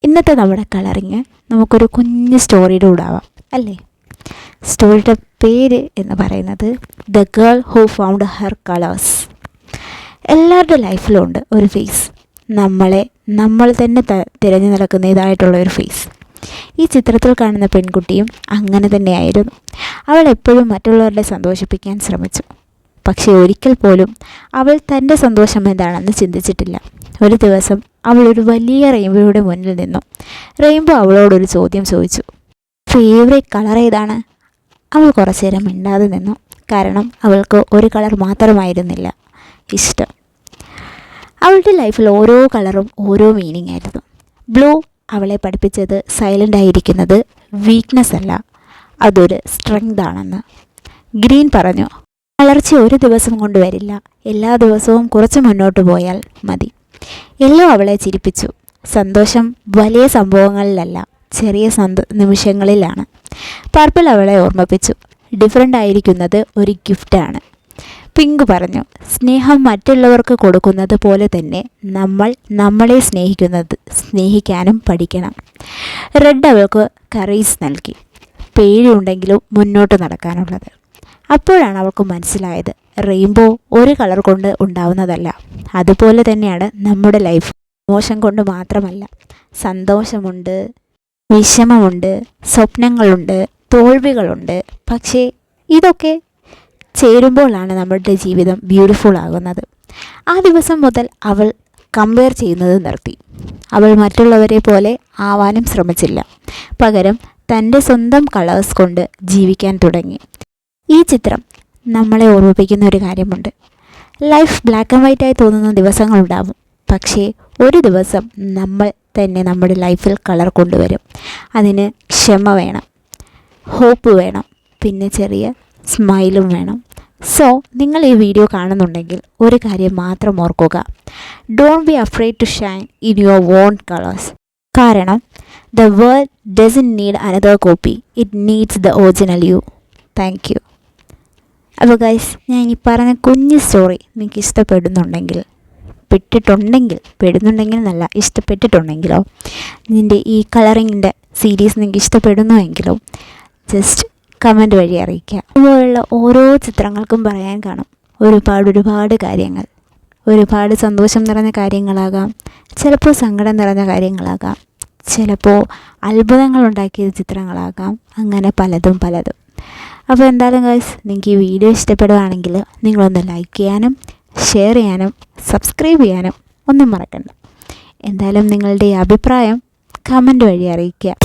ഇന്നത്തെ നമ്മുടെ കളറിങ് നമുക്കൊരു കുഞ്ഞ് സ്റ്റോറിയുടെ കൂടെ ആവാം അല്ലേ? സ്റ്റോറിയുടെ പേര് എന്ന് പറയുന്നത് the girl who found her colours. എല്ലാവരുടെ ലൈഫിലും ഉണ്ട് ഒരു ഫേസ്, നമ്മൾ തന്നെ തിരഞ്ഞു നടക്കുന്നതായിട്ടുള്ള ഒരു ഫേസ്. ഈ ചിത്രത്തിൽ കാണുന്ന പെൺകുട്ടിയും അങ്ങനെ തന്നെയായിരുന്നു. അവൾ എപ്പോഴും മറ്റുള്ളവരെ സന്തോഷിപ്പിക്കാൻ ശ്രമിച്ചു. പക്ഷേ ഒരിക്കൽ പോലും അവൾ തൻ്റെ സന്തോഷം എന്താണെന്ന് ചിന്തിച്ചിട്ടില്ല. ഒരു ദിവസം അവൾ ഒരു വലിയ റെയിൻബോയുടെ മുന്നിൽ നിന്നു. റെയിൻബോ അവളോടൊരു ചോദ്യം ചോദിച്ചു. ഫേവറേറ്റ് കളർ ഏതാണ്? അവൾ കുറച്ചു നേരം മിണ്ടാതെ നിന്നു. കാരണം അവൾക്ക് ഒരു കളർ മാത്രമായിരുന്നില്ല ഇഷ്ടം. അവളുടെ ലൈഫിൽ ഓരോ കളറും ഓരോ മീനിങ് ആയിരുന്നു. ബ്ലൂ അവളെ പഠിപ്പിച്ചത് സൈലൻ്റ് ആയിരിക്കുന്നത് വീക്ക്നെസ് അല്ല, അതൊരു സ്ട്രെങ്ത് ആണെന്ന്. ഗ്രീൻ പറഞ്ഞു, വളർച്ച ഒരു ദിവസം കൊണ്ട് വരില്ല, എല്ലാ ദിവസവും കുറച്ച് മുന്നോട്ട് പോയാൽ മതി. യെല്ലോ അവളെ ചിരിപ്പിച്ചു, സന്തോഷം വലിയ സംഭവങ്ങളിലല്ല, ചെറിയ നിമിഷങ്ങളിലാണ്. പർപ്പിൾ അവളെ ഓർമ്മിപ്പിച്ചു, ഡിഫറൻ്റ് ആയിരിക്കുന്നത് ഒരു ഗിഫ്റ്റാണ്. പിങ്ക് പറഞ്ഞു, സ്നേഹം മറ്റുള്ളവർക്ക് കൊടുക്കുന്നത് പോലെ തന്നെ നമ്മളെ സ്നേഹിക്കാനും പഠിക്കണം. റെഡ് അവൾക്ക് കറേജ് നൽകി, പേടിയുണ്ടെങ്കിലും മുന്നോട്ട് നടക്കാനുള്ളത്. അപ്പോഴാണ് അവൾക്ക് മനസ്സിലായത്, റെയിൻബോ ഒരു കളർ കൊണ്ട് ഉണ്ടാവുന്നതല്ല. അതുപോലെ തന്നെയാണ് നമ്മുടെ ലൈഫ്. മോശം കൊണ്ട് മാത്രമല്ല, സന്തോഷമുണ്ട്, വിഷമമുണ്ട്, സ്വപ്നങ്ങളുണ്ട്, തോൽവികളുണ്ട്. പക്ഷേ ഇതൊക്കെ ചേരുമ്പോഴാണ് നമ്മുടെ ജീവിതം ബ്യൂട്ടിഫുൾ ആകുന്നത്. ആ ദിവസം മുതൽ അവൾ കമ്പയർ ചെയ്യുന്നത് നിർത്തി. അവൾ മറ്റുള്ളവരെ പോലെ ആവാനും ശ്രമിച്ചില്ല. പകരം തൻ്റെ സ്വന്തം കളേഴ്സ് കൊണ്ട് ജീവിക്കാൻ തുടങ്ങി. ഈ ചിത്രം നമ്മളെ ഓർമ്മിപ്പിക്കുന്ന ഒരു കാര്യമുണ്ട്. ലൈഫ് ബ്ലാക്ക് ആൻഡ് വൈറ്റ് ആയി തോന്നുന്ന ദിവസങ്ങളുണ്ടാവും. പക്ഷേ ഒരു ദിവസം നമ്മൾ തന്നെ നമ്മുടെ ലൈഫിൽ കളർ കൊണ്ടുവരും. അതിന് ക്ഷമ വേണം, ഹോപ്പ് വേണം, പിന്നെ ചെറിയ സ്മൈലും വേണം. സോ നിങ്ങൾ ഈ വീഡിയോ കാണുന്നുണ്ടെങ്കിൽ ഒരു കാര്യം മാത്രം ഓർക്കുക, don't be afraid to shine in your own colours. കാരണം the world doesn't need another copy, it needs the original you. Thank you. അപ്പോൾ ഗൈസ്, ഞാൻ ഈ പറഞ്ഞ കുഞ്ഞ് സ്റ്റോറി നിങ്ങൾക്ക് ഇഷ്ടപ്പെടുന്നുണ്ടെങ്കിൽ, പെടുന്നുണ്ടെങ്കിൽ എന്നല്ല, ഇഷ്ടപ്പെട്ടിട്ടുണ്ടെങ്കിലോ, നിൻ്റെ ഈ കളറിങ്ങിൻ്റെ സീരീസ് നിങ്ങൾക്ക് ഇഷ്ടപ്പെടുന്നുവെങ്കിലോ ജസ്റ്റ് കമൻറ്റ് വഴി അറിയിക്കുക. അതുപോലുള്ള ഓരോ ചിത്രങ്ങൾക്കും പറയാൻ കാണും ഒരുപാട് കാര്യങ്ങൾ. ഒരുപാട് സന്തോഷം നിറഞ്ഞ കാര്യങ്ങളാകാം, ചിലപ്പോൾ സങ്കടം നിറഞ്ഞ കാര്യങ്ങളാകാം, ചിലപ്പോൾ അത്ഭുതങ്ങളുണ്ടാക്കിയ ചിത്രങ്ങളാകാം, അങ്ങനെ പലതും. അപ്പോൾ എന്തായാലും ഗൈസ്, നിങ്ങൾക്ക് ഈ വീഡിയോ ഇഷ്ടപ്പെടുകയാണെങ്കിൽ നിങ്ങളൊന്ന് ലൈക്ക് ചെയ്യാനും ഷെയർ ചെയ്യാനും സബ്സ്ക്രൈബ് ചെയ്യാനും ഒന്നും മറക്കണ്ട. എന്തായാലും നിങ്ങളുടെ അഭിപ്രായം കമൻറ്റ് വഴി അറിയിക്കുക.